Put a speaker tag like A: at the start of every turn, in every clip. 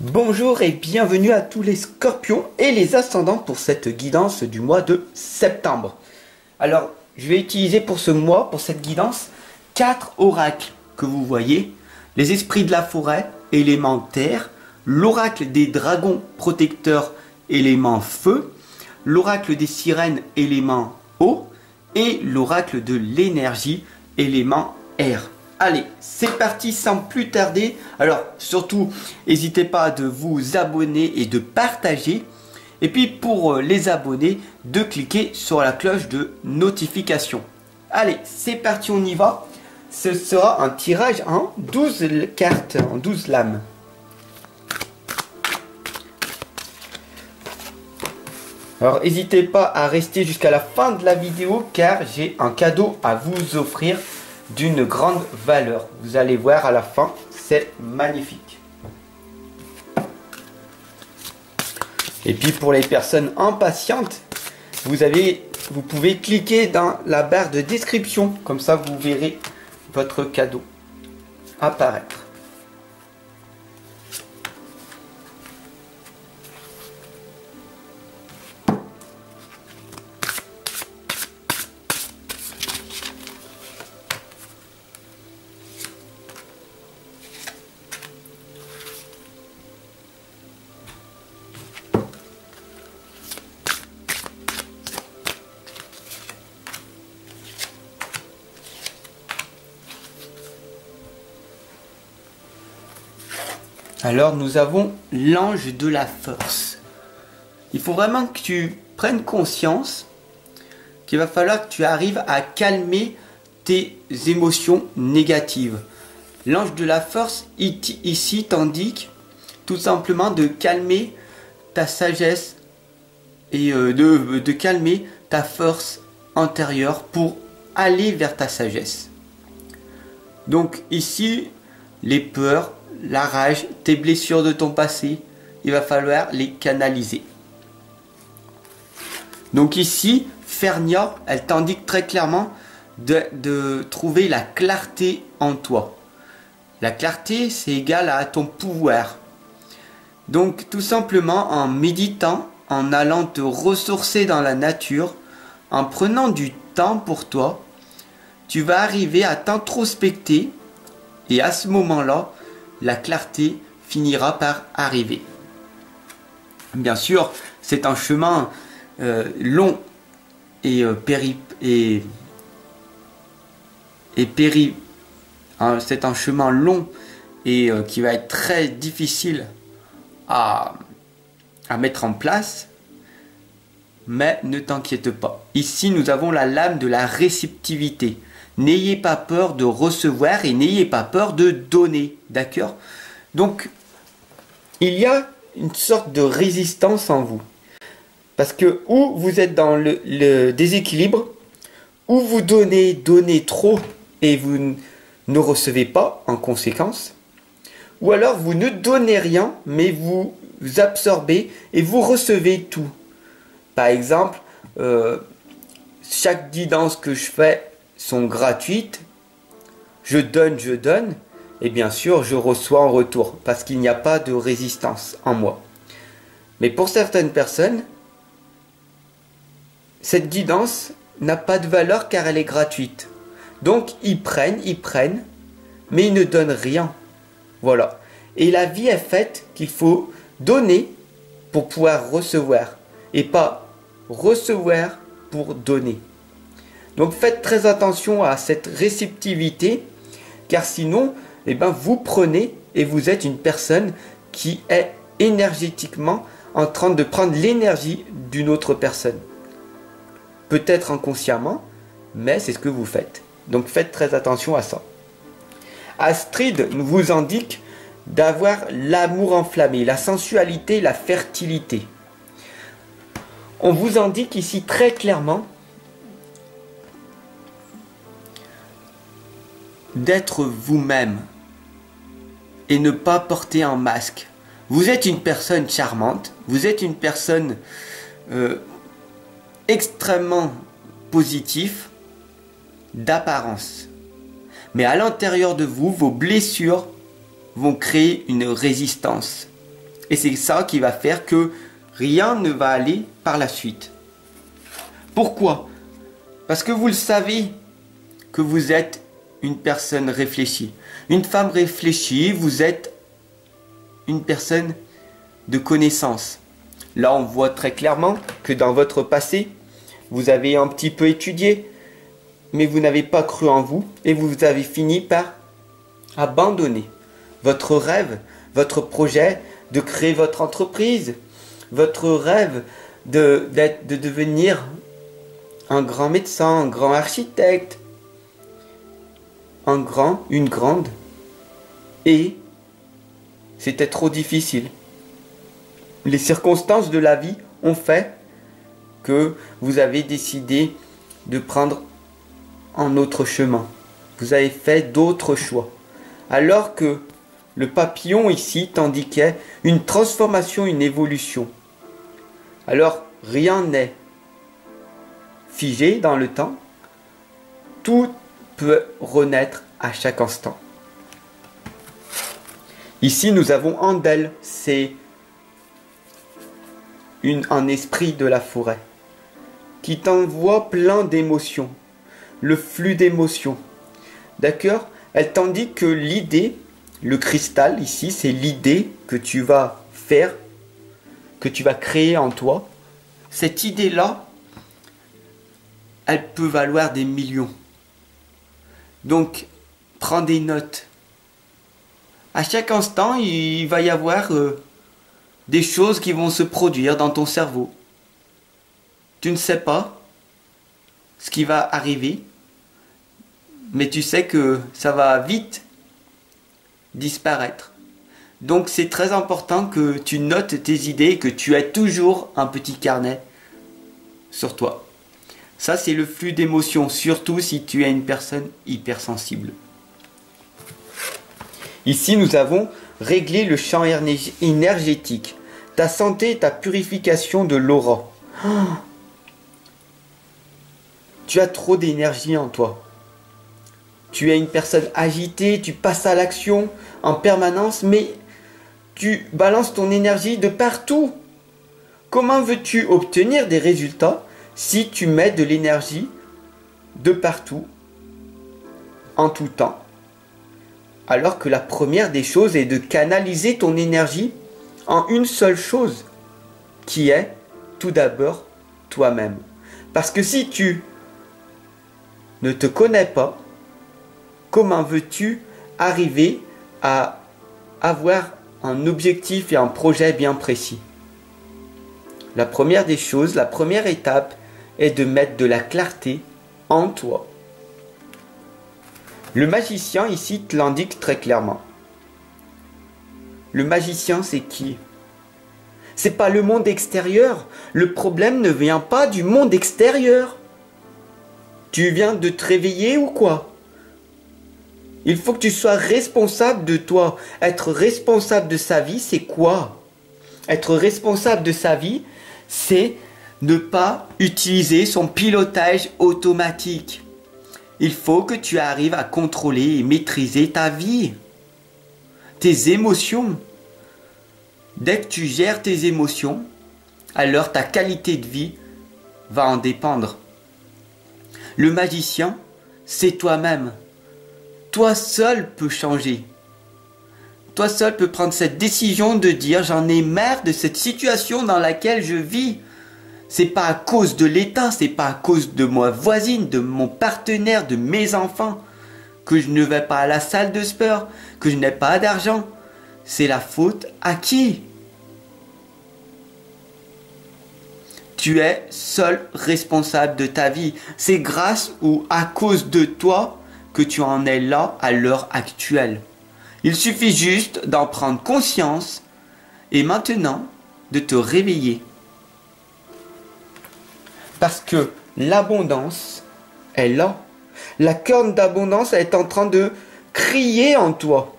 A: Bonjour et bienvenue à tous les scorpions et les ascendants pour cette guidance du mois de septembre. Alors, je vais utiliser pour ce mois, pour cette guidance, 4 oracles que vous voyez. Les esprits de la forêt, élément terre, l'oracle des dragons protecteurs, élément feu, l'oracle des sirènes, élément eau, et l'oracle de l'énergie, élément air. Allez, c'est parti sans plus tarder. Alors, surtout, n'hésitez pas de vous abonner et de partager. Et puis, pour les abonnés, de cliquer sur la cloche de notification. Allez, c'est parti, on y va. Ce sera un tirage en 12 cartes, en 12 lames. Alors, n'hésitez pas à rester jusqu'à la fin de la vidéo car j'ai un cadeau à vous offrir d'une grande valeur. Vous allez voir à la fin, c'est magnifique. Et puis pour les personnes impatientes, vous pouvez cliquer dans la barre de description, comme ça vous verrez votre cadeau apparaître. Alors nous avons l'ange de la force. Il faut vraiment que tu prennes conscience qu'il va falloir que tu arrives à calmer tes émotions négatives. L'ange de la force ici t'indique tout simplement de calmer ta sagesse et de calmer ta force intérieure pour aller vers ta sagesse. Donc ici, les peurs, la rage, tes blessures de ton passé, il va falloir les canaliser. Donc ici, Fernia, elle t'indique très clairement de trouver la clarté en toi. La clarté, c'est égal à ton pouvoir. Donc tout simplement en méditant, en allant te ressourcer dans la nature, en prenant du temps pour toi, tu vas arriver à t'introspecter et à ce moment-là, la clarté finira par arriver. Bien sûr, c'est un chemin long et c'est un chemin long et qui va être très difficile à mettre en place. Mais ne t'inquiète pas. Ici, nous avons la lame de la réceptivité. N'ayez pas peur de recevoir et n'ayez pas peur de donner. D'accord? Donc, il y a une sorte de résistance en vous. Parce que ou vous êtes dans le déséquilibre, ou vous donnez trop et vous ne recevez pas en conséquence. Ou alors vous ne donnez rien, mais vous absorbez et vous recevez tout. Par exemple, chaque guidance que je fais sont gratuites, je donne, et bien sûr je reçois en retour, parce qu'il n'y a pas de résistance en moi. Mais pour certaines personnes, cette guidance n'a pas de valeur car elle est gratuite. Donc ils prennent, mais ils ne donnent rien. Voilà. Et la vie est faite qu'il faut donner pour pouvoir recevoir, et pas recevoir pour donner. Donc faites très attention à cette réceptivité, car sinon, vous prenez et vous êtes une personne qui est énergétiquement en train de prendre l'énergie d'une autre personne. Peut-être inconsciemment, mais c'est ce que vous faites. Donc faites très attention à ça. Astrid vous indique d'avoir l'amour enflammé, la sensualité, la fertilité. On vous indique ici très clairement d'être vous-même et ne pas porter un masque. Vous êtes une personne charmante, vous êtes une personne extrêmement positive d'apparence. Mais à l'intérieur de vous, vos blessures vont créer une résistance. Et c'est ça qui va faire que rien ne va aller par la suite. Pourquoi? Parce que vous le savez que vous êtes une personne réfléchie. Une femme réfléchie, vous êtes une personne de connaissance. Là, on voit très clairement que dans votre passé, vous avez un petit peu étudié, mais vous n'avez pas cru en vous et vous avez fini par abandonner votre rêve, votre projet de créer votre entreprise, votre rêve de devenir un grand médecin, un grand architecte, une grande. Et c'était trop difficile. Les circonstances de la vie ont fait que vous avez décidé de prendre un autre chemin. Vous avez fait d'autres choix. Alors que le papillon ici t'indiquait une transformation, une évolution. Alors rien n'est figé dans le temps. Tout peut renaître à chaque instant. Ici nous avons Andel, c'est un esprit de la forêt qui t'envoie plein d'émotions, le flux d'émotions. D'accord? Elle t'indique que l'idée, le cristal ici, c'est l'idée que tu vas faire, que tu vas créer en toi. Cette idée-là, elle peut valoir des millions. Donc, prends des notes. À chaque instant, il va y avoir des choses qui vont se produire dans ton cerveau. Tu ne sais pas ce qui va arriver, mais tu sais que ça va vite disparaître. Donc c'est très important que tu notes tes idées, que tu aies toujours un petit carnet sur toi. Ça c'est le flux d'émotions, surtout si tu es une personne hypersensible. Ici nous avons réglé le champ énergétique, ta santé et ta purification de l'aura. Oh, tu as trop d'énergie en toi. Tu es une personne agitée, tu passes à l'action en permanence, mais tu balances ton énergie de partout. Comment veux-tu obtenir des résultats si tu mets de l'énergie de partout, en tout temps? Alors que la première des choses est de canaliser ton énergie en une seule chose, qui est tout d'abord toi-même. Parce que si tu ne te connais pas, comment veux-tu arriver à avoir un objectif et un projet bien précis? La première des choses, la première étape est de mettre de la clarté en toi. Le magicien ici te l'indique très clairement. Le magicien c'est qui? C'est pas le monde extérieur. Le problème ne vient pas du monde extérieur. Tu viens de te réveiller ou quoi? Il faut que tu sois responsable de toi. Être responsable de sa vie, c'est quoi? Être responsable de sa vie, c'est ne pas utiliser son pilotage automatique. Il faut que tu arrives à contrôler et maîtriser ta vie, tes émotions. Dès que tu gères tes émotions, alors ta qualité de vie va en dépendre. Le magicien, c'est toi-même. Toi seul peux changer. Toi seul peux prendre cette décision de dire j'en ai marre de cette situation dans laquelle je vis. C'est pas à cause de l'État, c'est pas à cause de ma voisine, de mon partenaire, de mes enfants que je ne vais pas à la salle de sport, que je n'ai pas d'argent. C'est la faute à qui? Tu es seul responsable de ta vie. C'est grâce ou à cause de toi que tu en es là à l'heure actuelle. Il suffit juste d'en prendre conscience et maintenant de te réveiller. Parce que l'abondance est là. La corne d'abondance est en train de crier en toi.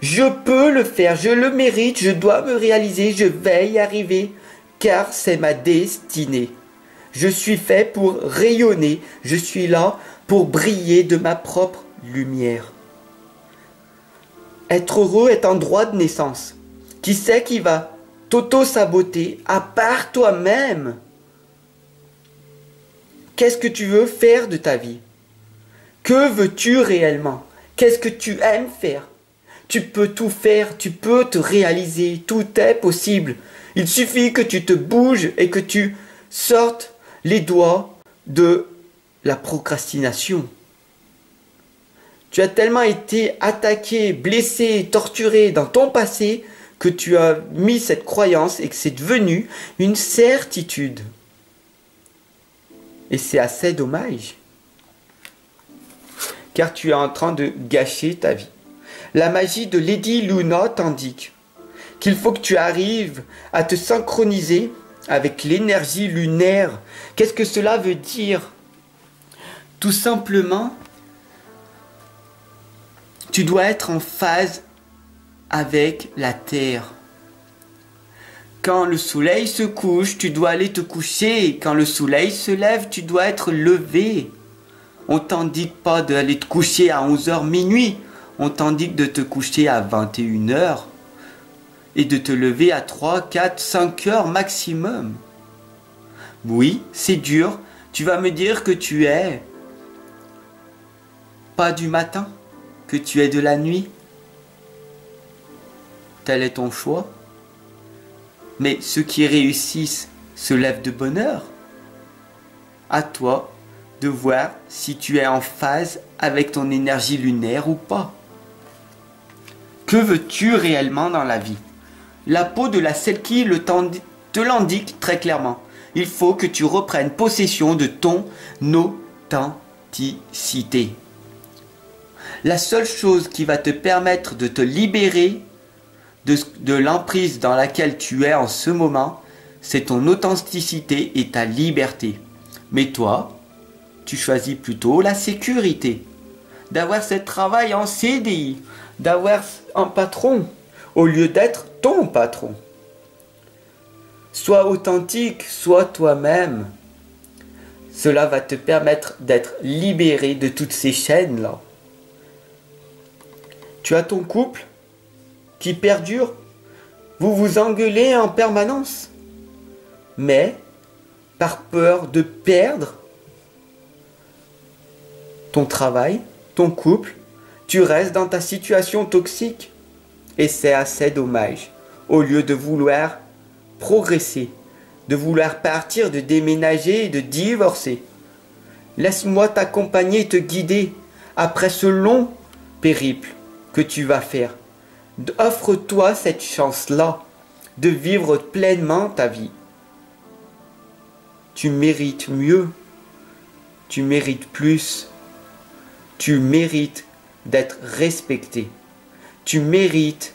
A: Je peux le faire, je le mérite, je dois me réaliser, je vais y arriver, car c'est ma destinée. Je suis fait pour rayonner, je suis là pour briller de ma propre lumière. Être heureux est un droit de naissance. Qui c'est qui va t'auto-saboter à part toi-même. Qu'est-ce que tu veux faire de ta vie? Que veux-tu réellement? Qu'est-ce que tu aimes faire? Tu peux tout faire, tu peux te réaliser, tout est possible. Il suffit que tu te bouges et que tu sortes les doigts de la procrastination. Tu as tellement été attaqué, blessé, torturé dans ton passé que tu as mis cette croyance et que c'est devenu une certitude. Et c'est assez dommage. Car tu es en train de gâcher ta vie. La magie de Lady Luna t'indique qu'il faut que tu arrives à te synchroniser avec l'énergie lunaire. Qu'est-ce que cela veut dire? Tout simplement, tu dois être en phase avec la Terre. Quand le soleil se couche, tu dois aller te coucher. Quand le soleil se lève, tu dois être levé. On t'indique pas d'aller te coucher à 11h minuit. On t'indique de te coucher à 21h et de te lever à 3, 4, 5 heures maximum. Oui, c'est dur. Tu vas me dire que tu es pas du matin, que tu es de la nuit. Tel est ton choix. Mais ceux qui réussissent se lèvent de bonne heure. À toi de voir si tu es en phase avec ton énergie lunaire ou pas. Que veux-tu réellement dans la vie? La peau de la Selkie te l'indique très clairement. Il faut que tu reprennes possession de ton authenticité. La seule chose qui va te permettre de te libérer de l'emprise dans laquelle tu es en ce moment, c'est ton authenticité et ta liberté. Mais toi, tu choisis plutôt la sécurité, d'avoir ce travail en CDI, d'avoir un patron, au lieu d'être ton patron. Sois authentique, sois toi-même. Cela va te permettre d'être libéré de toutes ces chaînes-là. Tu as ton couple qui perdure. Vous vous engueulez en permanence. Mais, par peur de perdre ton travail, ton couple, tu restes dans ta situation toxique. Et c'est assez dommage. Au lieu de vouloir progresser, de vouloir partir, de déménager et de divorcer. Laisse-moi t'accompagner et te guider après ce long périple que tu vas faire. Offre-toi cette chance-là de vivre pleinement ta vie. Tu mérites mieux. Tu mérites plus. Tu mérites d'être respecté. Tu mérites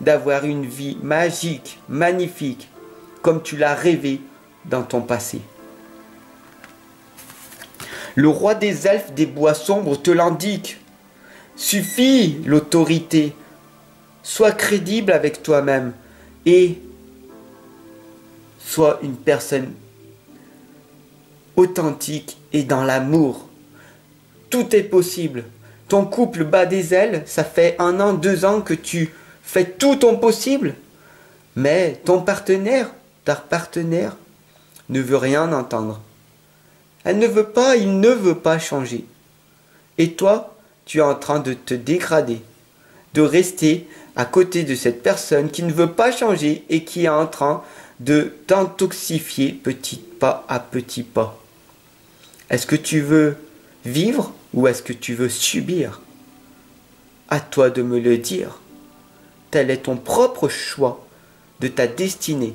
A: d'avoir une vie magique, magnifique, comme tu l'as rêvé dans ton passé. Le roi des elfes des bois sombres te l'indique. Suffit l'autorité. Sois crédible avec toi-même et sois une personne authentique et dans l'amour. Tout est possible. Ton couple bat des ailes, ça fait 1 an, 2 ans que tu fais tout ton possible. Mais ton partenaire, ta partenaire, ne veut rien entendre. Elle ne veut pas, il ne veut pas changer. Et toi, tu es en train de te dégrader, de rester à côté de cette personne qui ne veut pas changer et qui est en train de t'intoxifier petit pas à petit pas. Est-ce que tu veux vivre ou est-ce que tu veux subir? À toi de me le dire. Tel est ton propre choix de ta destinée.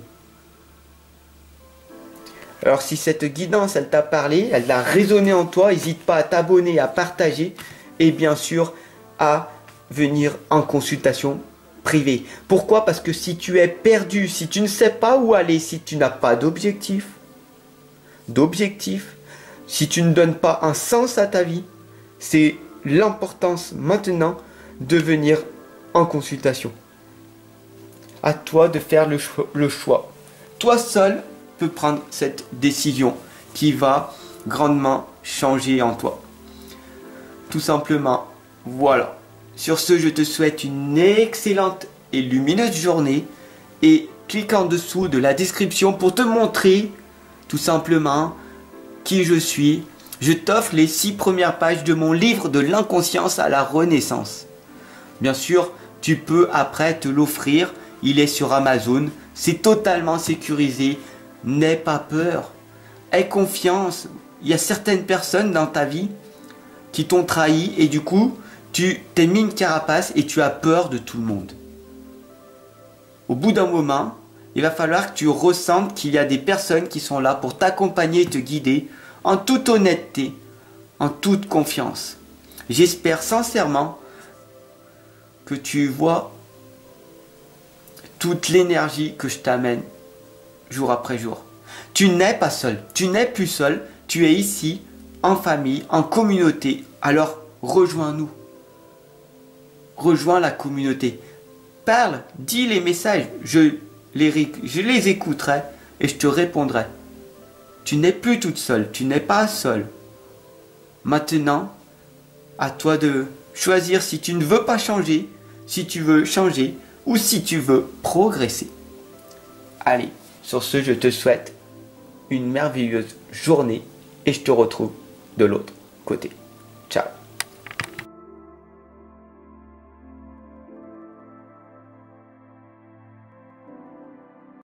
A: Alors si cette guidance, elle t'a parlé, elle a résonné en toi, n'hésite pas à t'abonner, à partager et bien sûr à venir en consultation privée. Pourquoi? Parce que si tu es perdu, si tu ne sais pas où aller, si tu n'as pas d'objectif, si tu ne donnes pas un sens à ta vie, c'est l'importance maintenant de venir en consultation. À toi de faire le choix. Toi seul peux prendre cette décision qui va grandement changer en toi. Tout simplement, voilà. Sur ce, je te souhaite une excellente et lumineuse journée et clique en dessous de la description pour te montrer tout simplement qui je suis. Je t'offre les 6 premières pages de mon livre de l'inconscience à la renaissance. Bien sûr, tu peux après te l'offrir. Il est sur Amazon. C'est totalement sécurisé. N'aie pas peur. Aie confiance. Il y a certaines personnes dans ta vie qui t'ont trahi et du coup, tu t'es mis une carapace et tu as peur de tout le monde. Au bout d'un moment, il va falloir que tu ressentes qu'il y a des personnes qui sont là pour t'accompagner et te guider en toute honnêteté, en toute confiance. J'espère sincèrement que tu vois toute l'énergie que je t'amène jour après jour. Tu n'es pas seul, tu n'es plus seul, tu es ici, en famille, en communauté. Alors rejoins-nous. Rejoins la communauté. Parle, dis les messages, je les écouterai et je te répondrai. Tu n'es plus toute seule, tu n'es pas seule. Maintenant, à toi de choisir si tu ne veux pas changer, si tu veux changer ou si tu veux progresser. Allez, sur ce, je te souhaite une merveilleuse journée et je te retrouve de l'autre côté. Ciao.